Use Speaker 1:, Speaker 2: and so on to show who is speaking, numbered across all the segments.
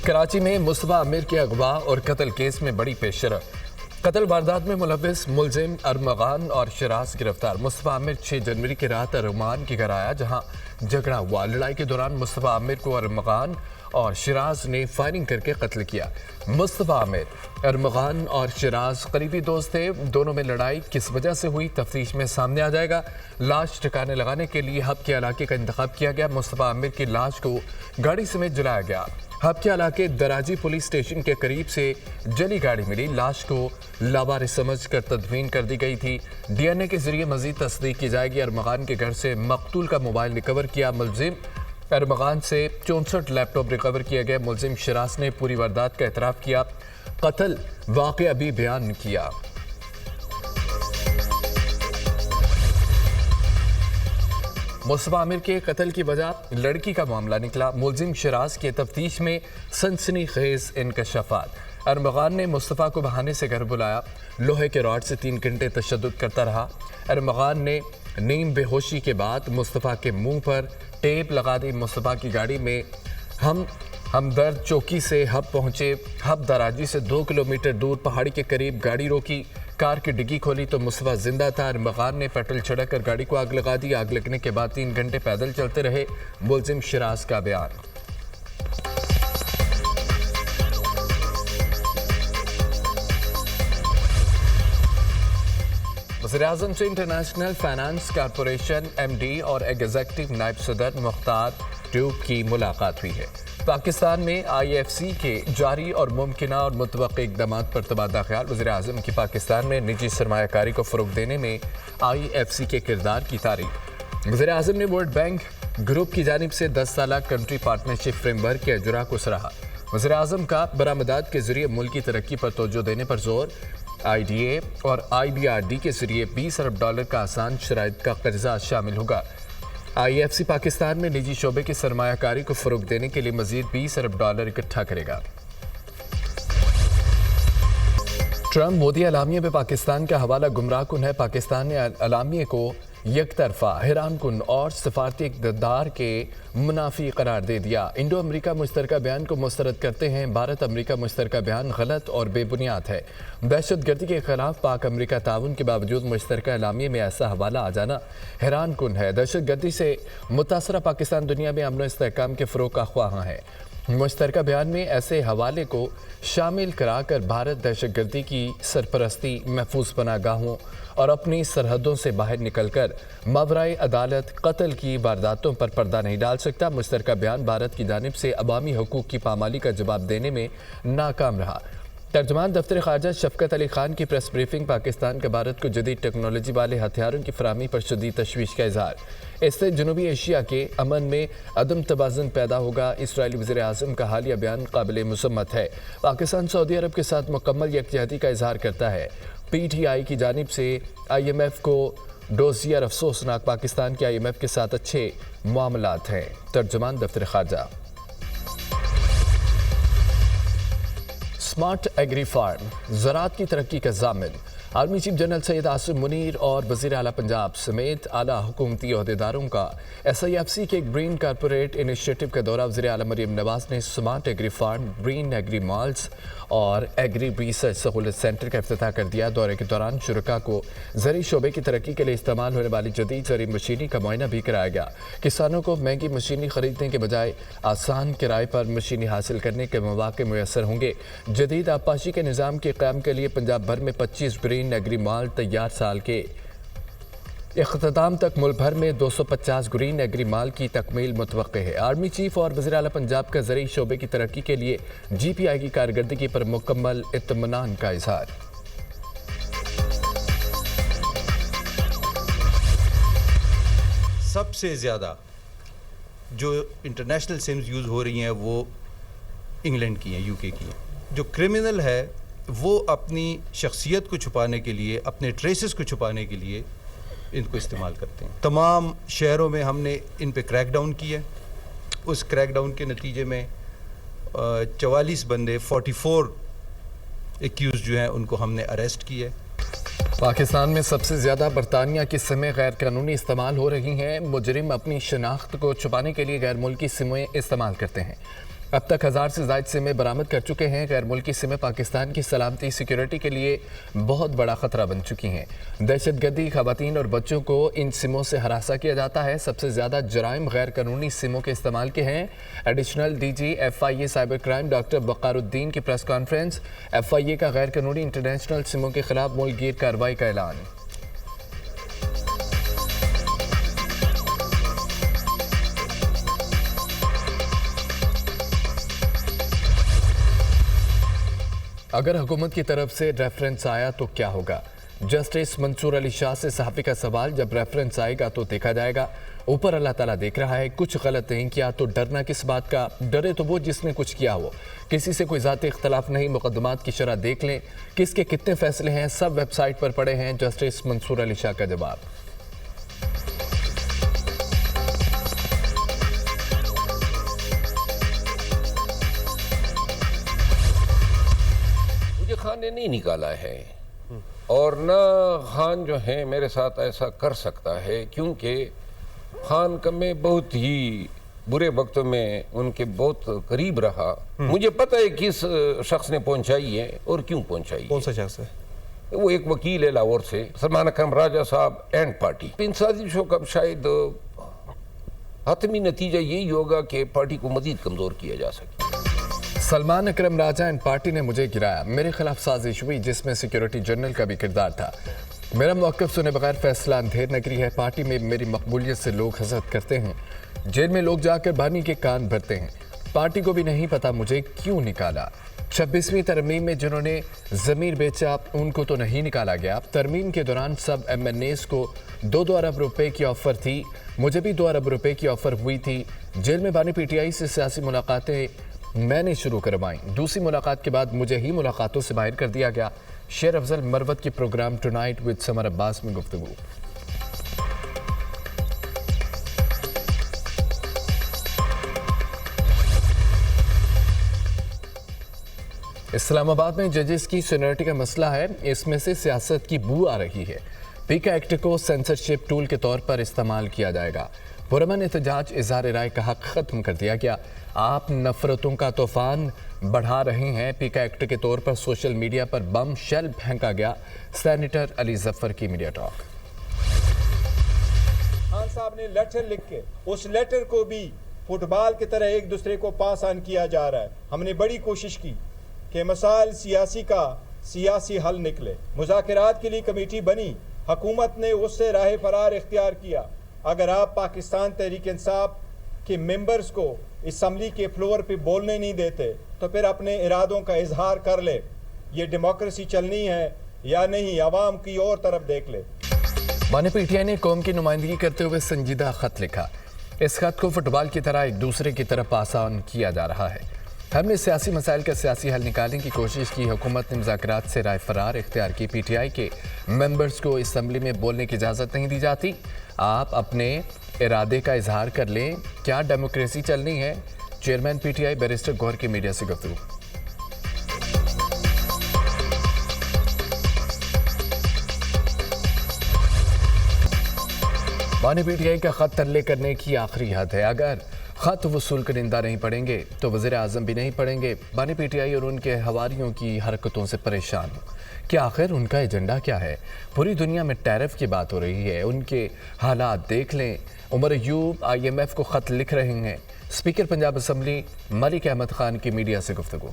Speaker 1: कराची में मुस्तफा आमिर के अगवा और कत्ल केस में बड़ी पेशरफ। कत्ल वारदात में मुलविस मुलजिम अरमगान और शिराज गिरफ्तार। मुस्तफा आमिर 6 जनवरी की रात अरमान के घर आया, जहां झगड़ा हुआ। लड़ाई के दौरान मुस्तफा आमिर को अरमगान और शिराज ने फायरिंग करके कत्ल किया। मुस्तफा आमिर, अरमगान और शिराज करीबी दोस्त थे। दोनों में लड़ाई किस वजह से हुई, तफ्तीश में सामने आ जाएगा। लाश ठिकाने लगाने के लिए हब के इलाके का इंतखाब किया गया। मुस्तफा आमिर की लाश को गाड़ी समेत जलाया गया। हब के इलाके दराजी पुलिस स्टेशन के करीब से जली गाड़ी मिली। लाश को लावारिस समझकर तदफीन कर दी गई थी। DNA के जरिए मजीद तस्दीक की जाएगी। अरमगान के घर से मकतूल का मोबाइल रिकवर किया। मुलजिम अरमगान से 64 लैपटॉप रिकवर किए गए। मुलजिम शिराज ने पूरी वारदात का एतराफ़ किया। कत्ल वाक़या भी बयान किया। मुस्तफा आमिर के कत्ल की वजह लड़की का मामला निकला। मुलजिम शिराज के तफ्तीश में सनसनीखेज इंकशाफात। अरमगान ने मुस्तफा को बहाने से घर बुलाया। लोहे के रॉड से 3 घंटे तशद्दुद करता रहा। अरमगान ने नींद बेहोशी के बाद मुस्तफा के मुंह पर टेप लगा दी। मुस्तफा की गाड़ी में हमदर्द चौकी से हब पहुंचे। हब दराजी से 2 किलोमीटर दूर पहाड़ी के करीब गाड़ी रोकी। कार की डिग्गी खोली तो मुस्तफा जिंदा था। अरमगान ने पेट्रोल छिड़ककर गाड़ी को आग लगा दी। आग लगने के बाद 3 घंटे पैदल चलते रहे। मुलजिम शिराज का बयान। वज़ीर-ए-आज़म से इंटरनेशनल फाइनेंस कॉरपोरेशन MD और एग्जीक्यूटिव नायब सदर मुख्तार ट्यूब की मुलाकात हुई है। पाकिस्तान में IFC के जारी और मुमकिना और मुतवक्किल इक़दामात पर तबादला ख्याल। वज़ीर-ए-आज़म की पाकिस्तान में निजी सरमायाकारी को फ़रोग़ देने में IFC के किरदार की तारीफ़। वज़ीर-ए-आज़म ने वर्ल्ड बैंक ग्रुप की जानिब से 10 साला कंट्री पार्टनरशिप फ्रेमवर्क के अजरा को सराहा। वज़ीर-ए-आज़म का बरामदात के जरिए मुल्क की तरक्की पर तवज्जो देने पर जोर। IDA और IBRD के जरिए $20 अरब का आसान शराइत का कर्जा शामिल होगा। IFC पाकिस्तान में निजी शोबे की सरमायाकारी को फ़रोग़ देने के लिए मज़ीद $20 अरब इकट्ठा करेगा। ट्रंप मोदी अलामिये में पाकिस्तान का हवाला गुमराह कुन है। पाकिस्तान ने अलामिये को एक तरफा, हैरान कुन और सफारती इक़्तिदार के मुनाफी करार दे दिया। इंडो अमरीका मुश्तरका बयान को मुस्तरद करते हैं। भारत अमरीका मुश्तरका बयान गलत और बेबुनियाद है। दहशत गर्दी के खिलाफ पाक अमरीका ताउन के बावजूद मुश्तरका एलामिये में ऐसा हवाला आ जाना हैरान कुन है। दहशत गर्दी से मुतासरा पाकिस्तान दुनिया में अमन इस्तेहकाम के फ़रोग़ का ख्वाह है। मुश्तरका बयान में ऐसे हवाले को शामिल कराकर भारत दहशत गर्दी की सरपरस्ती, महफूज पनागाहों और अपनी सरहदों से बाहर निकलकर मावराए अदालत कत्ल की वारदातों पर पर्दा नहीं डाल सकता। मुश्तरका बयान भारत की जानिब से अवामी हकूक़ की पामाली का जवाब देने में नाकाम रहा। तर्जुमान दफ्तर ख़ारजा शफ़क़त अली ख़ान की प्रेस ब्रीफिंग। पाकिस्तान का भारत को जदीद टेक्नोलॉजी वाले हथियारों की फराहमी पर शदीद तशवीश का इज़हार। इससे जनूबी एशिया के अमन में अदम तवाज़ुन पैदा होगा। इसराइली वज़ीर-ए-आज़म का हालिया बयान काबिल मुसम्मत है। पाकिस्तान सऊदी अरब के साथ मुकम्मल यकजहती का इज़हार करता है। PTI की जानिब से IMF को डोज़ियर अफसोसनाक, पाकिस्तान के IMF के साथ अच्छे मामलात हैं। तर्जुमान दफ्तर ख़ारजा। स्मार्ट एग्री फार्म ज़राअत की तरक्की का ज़ामिन। Army chief general Syed Asim Munir और वज़ीर आला पंजाब समेत आला हुकूमती अहदेदारों का SIFC के ग्रीन कारपोरेट इनिशिएटिव का दौरा। वज़ीर आला मरीम नवाज़ ने smart agri farm, green agri malls और एग्री रिसर्च सहूलत सेंटर का इफ्तिताह कर दिया। दौरे के दौरान शुरका को ज़री शोबे की तरक्की के लिए इस्तेमाल होने वाली जदीद ज़री मशीनी का मुआयना भी कराया गया। किसानों को महंगी मशीनी खरीदने के बजाय आसान किराए पर मशीनी हासिल करने के मौके मुयसर होंगे। जदीद आबपाशी के निज़ाम के क़याम के लिए पंजाब भर में 25 ग्रीन एग्री मॉल तैयार। साल के इख्तिताम तक मुल्क भर में 250 ग्रीन एग्री मॉल की तकमील मुतवक्के है। आर्मी चीफ और वज़ीर आला पंजाब का ज़रूरी शोबे की तरक्की के लिए GPI की कारकर्दगी पर मुकम्मल इत्मीनान का इज़हार।
Speaker 2: सबसे ज़्यादा जो इंटरनेशनल सिम्स यूज़ हो रही हैं वो इंग्लैंड की हैं, UK की हैं। जो क्रिमिनल है वो अपनी शख्सियत को छुपाने के लिए, अपने ट्रेसेस को छुपाने के लिए इनको इस्तेमाल करते हैं। तमाम शहरों में हमने इन पे क्रैकडाउन किया। उस क्रैकडाउन के नतीजे में 44 बंदे, 44 एक्यूज़ जो हैं उनको हमने अरेस्ट किया।
Speaker 1: पाकिस्तान में सबसे ज़्यादा बरतानिया की सिमें गैर कानूनी इस्तेमाल हो रही हैं। मुजरिम अपनी शनाख्त को छुपाने के लिए गैर मुल्की सिमें इस्तेमाल करते हैं। अब तक 1000 से ज़ायद सिमें बरामद कर चुके हैं। गैर मुल्की सिमें पाकिस्तान की सलामती सिक्योरिटी के लिए बहुत बड़ा ख़तरा बन चुकी हैं। दहशतगर्दी, खवातीन और बच्चों को इन सिमों से हरासा किया जाता है। सबसे ज़्यादा जराइम गैर कानूनी सिमों के इस्तेमाल के हैं। Additional DG FIA cyber crime doctor Waqaruddin की प्रेस कॉन्फ्रेंस। FIA का गैर कानूनी इंटरनेशनल सिमों के खिलाफ मुल्कगीर कार्रवाई का ऐलान। अगर हुकूमत की तरफ से रेफरेंस आया तो क्या होगा? जस्टिस मंसूर अली शाह से सहाफ़ी का सवाल। जब रेफरेंस आएगा तो देखा जाएगा। ऊपर अल्लाह ताला देख रहा है। कुछ गलत नहीं किया तो डरना किस बात का? डरे तो वो जिसने कुछ किया हो। किसी से कोई ज़ाती इख्तलाफ नहीं। मुकदमात की शरह देख लें। किसके कितने फैसले हैं सब वेबसाइट पर पड़े हैं। जस्टिस मंसूर अली शाह का जवाब।
Speaker 3: खान ने नहीं निकाला है और न खान जो है मेरे साथ ऐसा कर सकता है, क्योंकि खान का मैं बहुत ही बुरे वक्तों में उनके बहुत करीब रहा। मुझे पता है किस शख्स ने पहुंचाई है और क्यों पहुंचाई।
Speaker 4: कौन सा शख्स है?
Speaker 3: वो एक वकील है लाहौर से, सलमान अकरम राजा साहब एंड पार्टी। इन साजिशों का शायद हतमी नतीजा यही होगा कि पार्टी को मजीद कमजोर किया जा सके।
Speaker 1: सलमान अकरम राजा एंड पार्टी ने मुझे गिराया। मेरे खिलाफ साजिश हुई जिसमें सिक्योरिटी जनरल का भी किरदार था। मेरा मौक़िफ़ सुने बगैर फैसला अंधेर नगरी है। पार्टी में मेरी मकबूलियत से लोग हसद करते हैं। जेल में लोग जाकर बानी के कान भरते हैं। पार्टी को भी नहीं पता मुझे क्यों निकाला। 26वीं तरमीम में जिन्होंने ज़मीर बेचा उनको तो नहीं निकाला गया। तरमीम के दौरान सब MNAs को 2-2 अरब रुपए की ऑफ़र थी। मुझे भी 2 अरब रुपए की ऑफ़र हुई थी। जेल में बानी PTI से सियासी मुलाकातें मैंने शुरू करवाई। दूसरी मुलाकात के बाद मुझे ही मुलाकातों से बाहर कर दिया गया। शेर अफजल मरवत की programme tonight with Samar Abbas में गुफ्तगू। इस्लामाबाद में जजेस की सीनियरिटी का मसला है। इसमें से सियासत की बू आ रही है। पीका एक्ट को सेंसरशिप टूल के तौर पर इस्तेमाल किया जाएगा। पुरअमन एहतजाज इज़हार राय का हक ख़त्म कर दिया गया। आप नफरतों का तूफान बढ़ा रहे हैं। पीका एक्ट के तौर पर सोशल मीडिया पर बम शेल फेंका गया। सेनेटर अली जफर की मीडिया टॉक।
Speaker 5: खान साहब ने लेटर लिख के उस लेटर को भी फुटबॉल की तरह एक दूसरे को पास ऑन किया जा रहा है। हमने बड़ी कोशिश की कि मसाइल सियासी का सियासी हल निकले। मुज़ाकरात के लिए कमेटी बनी। हुकूमत ने उससे राह फरार इख्तियार किया। अगर आप पाकिस्तान तहरीक इंसाफ के मेंबर्स को असम्बली के फ्लोर पे बोलने नहीं देते तो फिर अपने इरादों का इजहार कर ले। ये डेमोक्रेसी चलनी है या नहीं, आवाम की और तरफ देख ले।
Speaker 1: बानी PTI ने कौम की नुमाइंदगी करते हुए संजीदा खत लिखा। इस खत को फुटबॉल की तरह एक दूसरे की तरफ आसान किया जा रहा है। हमने सियासी मसाइल का सियासी हल निकालने की कोशिश की। हुकूमत ने मुज़ाकरात से राय फरार इख्तियार की। PTI के मेंबर्स को असम्बली में बोलने की इजाज़त नहीं दी जाती। आप अपने इरादे का इजहार कर लें। क्या डेमोक्रेसी चलनी है? चेयरमैन PTI बैरिस्टर गौहर की मीडिया से गुफ्तगू। बानी PTI का खत तरले करने की आखिरी हद है। अगर खत वसूल करिंदा नहीं पड़ेंगे तो वज़ीर आज़म भी नहीं पड़ेंगे। बानी PTI और उनके हवारियों की हरकतों से परेशान हो कि आखिर उनका एजेंडा क्या है। पूरी दुनिया में टैरिफ की बात हो रही है। उनके हालात देख लें। उमर अयूब IMF को ख़त लिख रहे हैं। स्पीकर पंजाब असम्बली मलिक अहमद खान की मीडिया से गुफ्तगू।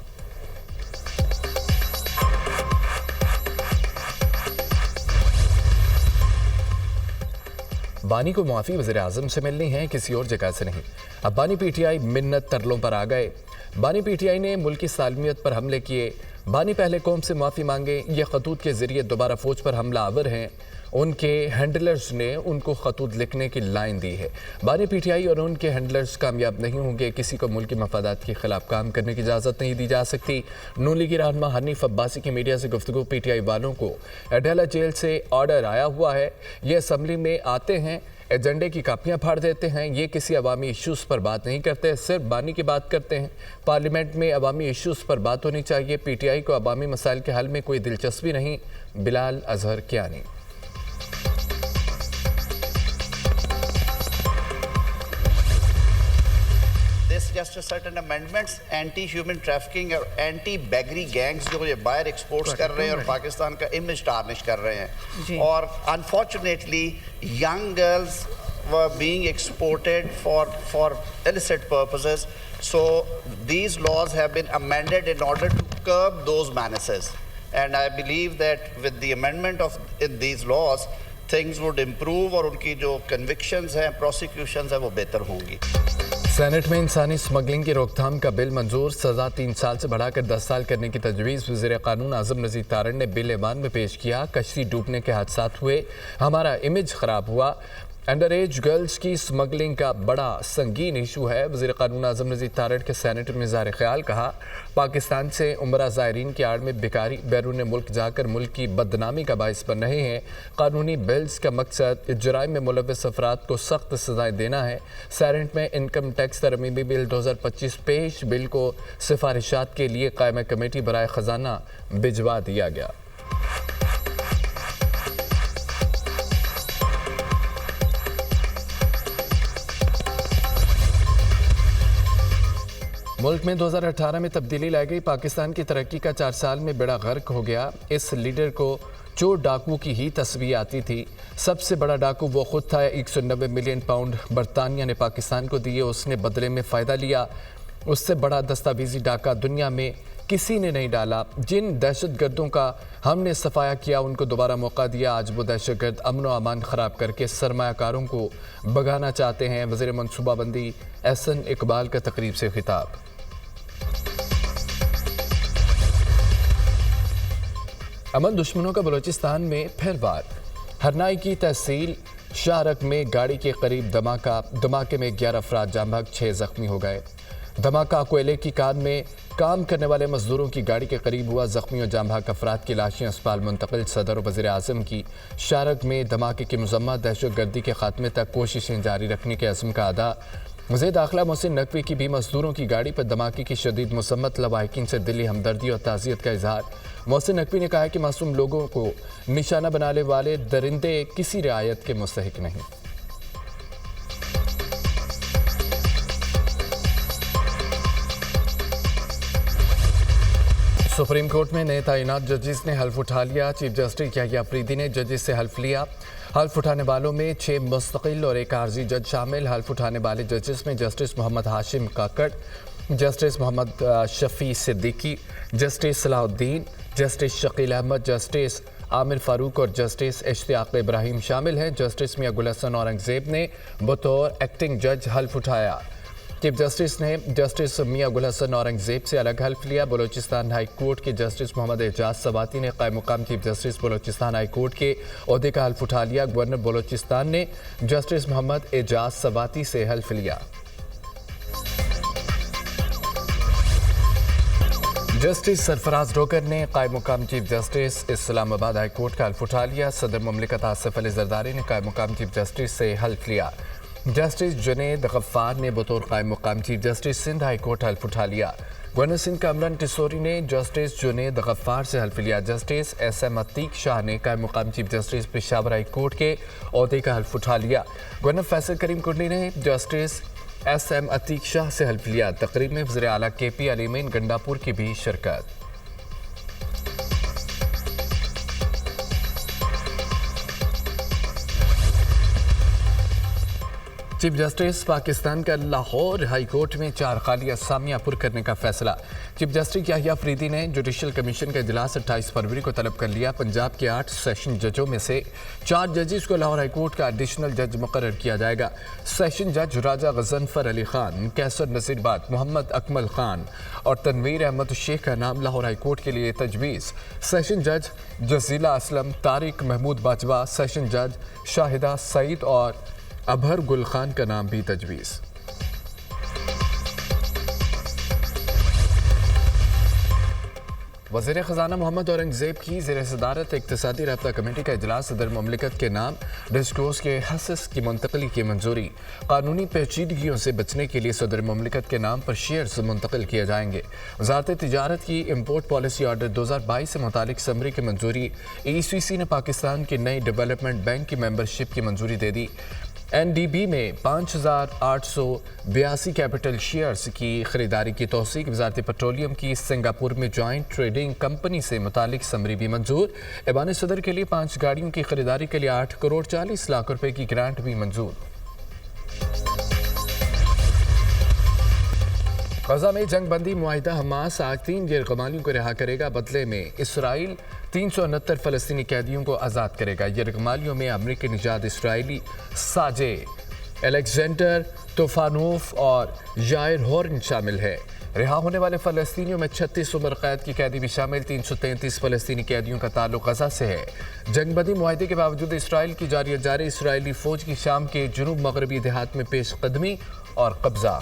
Speaker 1: बानी को माफ़ी वज़ीर आज़म से मिलनी है, किसी और जगह से नहीं। अब बानी PTI मिन्नत तरलों पर आ गए। बानी PTI ने मुल्की सालमियत पर हमले किए। बानी पहले कौम से माफ़ी मांगे। ये खतूत के ज़रिए दोबारा फ़ौज पर हमला आवर हैं। उनके हैंडलर्स ने उनको खतूत लिखने की लाइन दी है। बानी PTI और उनके हैंडलर्स कामयाब नहीं होंगे। किसी को मुल्की मफादात के खिलाफ काम करने की इजाज़त नहीं दी जा सकती। नून लीगी रहनुमा हनीफ अब्बासी की मीडिया से गुफ्तगू। PTI वालों को अडाला जेल से ऑर्डर आया हुआ है। ये असम्बली में आते हैं, एजेंडे की कापियाँ फाड़ देते हैं। ये किसी अवामी इशूज़ पर बात नहीं करते, सिर्फ बानी की बात करते हैं। पार्लियामेंट में अवामी इशूज़ पर बात होनी चाहिए। PTI को अवामी मसाइल के हल में कोई दिलचस्पी नहीं। Bilal Azhar Kiani.
Speaker 4: just a certain amendments, anti-human trafficking और anti-baggery gangs जो ये बाहर exports कर रहे हैं और पाकिस्तान का image tarnish कर रहे हैं और unfortunately young girls were being exported for illicit purposes. So these laws have been amended in order to curb those menaces, and I believe that with the amendment of in these laws things would improve और उनकी जो convictions हैं, prosecutions हैं वो बेहतर होंगी।
Speaker 1: Senate में इंसानी स्मगलिंग की रोकथाम का बिल मंजूर, सजा 3 साल से बढ़ाकर 10 साल करने की तजवीज़। वज़ीर क़ानून आज़म नज़ीर तारण ने बिल ऐवान में पेश किया। कश्ती डूबने के हादसात हुए, हमारा इमेज ख़राब हुआ। अंडर एज गर्ल्स की स्मगलिंग का बड़ा संगीन इशू है। वज़ीर क़ानून आज़म नज़ीर तारण के सेनेट में इज़हार ख्याल कहा, पाकिस्तान से उम्रा ज़ायरीन की आड़ में बेकारी बैरून मुल्क जाकर मुल्क की बदनामी का बाइस बन रहे हैं। कानूनी बिल्स का मकसद जराइम में मुलव्वस अफराद को सख्त सजाएँ देना है। सेनेट में इनकम टैक्स तरमीमी बिल 2025 पेश, बिल को सिफारिशात के लिए कायम कमेटी बराए ख़जाना भिजवा दिया गया। मुल्क में 2018 में तब्दीली लाई गई, पाकिस्तान की तरक्की का 4 साल में बेड़ा गर्क हो गया। इस लीडर को चोर डाकू की ही तस्वीर आती थी। सबसे बड़ा डाकू वो खुद था। 190 मिलियन पाउंड बरतानिया ने पाकिस्तान को दिए, उसने बदले में फ़ायदा लिया। उससे बड़ा दस्तावेजी डाका दुनिया में किसी ने नहीं डाला। जिन दहशतगर्दों का हमने सफाया किया उनको दोबारा मौका दिया। आज वो दहशतगर्द अमन व अमान ख़राब करके सरमायाकारों को भगाना चाहते हैं। वज़ीर मनसूबाबंदी एहसन इकबाल का तकरीब से खिताब। अमन दुश्मनों का बलूचिस्तान में फिर वार। हरनाई की तहसील शाहरक में गाड़ी के करीब धमाके में 11 अफराद जाम बहक, 6 जख्मी हो गए। धमाका कोयले की कान में काम करने वाले मजदूरों की गाड़ी के करीब हुआ। जख्मी और जाम बहक अफराद की लाशें अस्पताल मुंतकिल। सदर और वज़ीर आज़म की शाहरक में धमाके की मजम्मत, दहशतगर्दी के खात्मे तक कोशिशें जारी रखने के अज़्म का अदा। वज़ीर दाखिला मोहसिन नकवी की भी मजदूरों की गाड़ी पर धमाके की शदीद मसम्मत, लवाहिकीन से दिली हमदर्दी और ताज़ियत का इजहार। मोहसिन नकवी ने कहा कि मासूम लोगों को निशाना बनाने वाले दरिंदे किसी रियायत के मुस्तहिक नहीं। सुप्रीम कोर्ट में नए तैनात जजेस ने हल्फ उठा लिया। चीफ जस्टिस याहिया अफरीदी ने जजेस से हल्फ लिया। हल्फ उठाने वालों में 6 मुस्तकिल और 1 आर्जी जज शामिल। हल्फ उठाने वाले जजेस में justice Mohammad Hashim Kakar, justice Mohammad Shafi Siddiqui, justice Salahuddin, justice Shakeel Ahmed, justice Aamir Farooq और जस्टिस इश्तियाक इब्राहिम शामिल हैं। जस्टिस मियां गुल हसन औरंगजेब ने बतौर एक्टिंग जज हल्फ उठाया। चीफ जस्टिस ने जस्टिस मियां गुल हसन औरंगजेब से अलग हल्फ लिया। बलूचिस्तान हाई कोर्ट के जस्टिस मोहम्मद एजाज सवाती ने कायम मुकाम chief justice Balochistan high court के ओहदे का हल्फ उठा लिया। गवर्नर बलूचिस्तान ने जस्टिस मोहम्मद एजाज सवाती से हल्फ लिया। जस्टिस सरफराज डोगर ने कायम मुकाम chief justice Islamabad high court का हल्फ उठा लिया। सदर मुमलिकत आसिफ अली जरदारी ने कायम मुकाम चीफ जस्टिस से हल्फ लिया। जस्टिस जुनैद गफ्फार ने बतौर कायम मुकाम chief justice Sindh high court हल्फ उठा लिया। गवर्नर सिंध कामरान टिसोरी ने जस्टिस जुनैद गफ्फार से हल्फ लिया। जस्टिस SM अतीक शाह ने कायम मुकाम chief justice Peshawar high court के ओहदे का हल्फ उठा लिया। गवर्नर फैसल करीम कुंडली ने जस्टिस SM अतीक शाह से हल्फ लिया। तकरीब में वज़ीर आला KP अलीमीन गंडापुर की भी शिरकत। चीफ जस्टिस पाकिस्तान का लाहौर हाई कोर्ट में 4 खाली असामियां पुर करने का फैसला। चीफ जस्टिस याहिया अफरीदी ने जुडिशल कमीशन का इजलास 28 फरवरी को तलब कर लिया। पंजाब के 8 सेशन जजों में से 4 जजेस को लाहौर हाई कोर्ट का एडिशनल जज मुकर्रर किया जाएगा। सेशन जज राजा गजनफर अली खान, कैसर नसीरबाद, मोहम्मद अकमल खान और तनवीर अहमद शेख का नाम लाहौर हाई कोर्ट के लिए तजवीज़। सेशन जज जजीला असलम, तारिक महमूद बाजवा, सेशन जज शाहिदा सईद और अबहर गुल खान का नाम भी तजवीज़। वज़ीर ख़जाना मोहम्मद औरंगजेब की ज़ेर सदारत इक़्तिसादी रब्ता कमेटी का इजलास सदर मुमलिकत के नाम डिस्कोर्स के हसस की मुंतकली की मंजूरी। कानूनी पेचीदगियों से बचने के लिए सदर मुमलिकत के नाम पर शेयर्स मुंतकिल किए जाएंगे। वज़ारत तिजारत की इम्पोर्ट पॉलिसी ऑर्डर 2022 से मुतालिक समरी की मंजूरी। ECC ने पाकिस्तान के नए डेवलपमेंट बैंक की मेंबरशिप की मंजूरी दे दी। NDB में 5,882 कैपिटल शेयर्स की खरीदारी की तौसीक। वजारत पेट्रोलियम की सिंगापुर में जॉइंट ट्रेडिंग कंपनी से मुतालिक समरी भी मंजूर। ऐवान सदर के लिए 5 गाड़ियों की खरीदारी के लिए 8 करोड़ 40 लाख रुपए की ग्रांट भी मंजूर। गजा में जंगबंदी मुआहिदा हमास आज 3 गैर कमालियों को रिहा करेगा। बदले में इसराइल 369 फ़लस्तीनी कैदियों को आज़ाद करेगा। ये रिगमालियों में अमरीकी निजात इसराइली साजे एलेक्जेंडर तोफानोफ और यायर हॉर्न शामिल है। रिहा होने वाले फ़लस्तीनियों में 36 उम्र कैद की कैदी भी शामिल। 333 फ़लस्तीनी कैदियों का ताल्लुक गजा से है। जंगबंदी मुआहिदे के बावजूद इसराइल की जारी इसराइली फ़ौज की शाम के जुनूब मगरबी देहात में पेश कदमी और कब्जा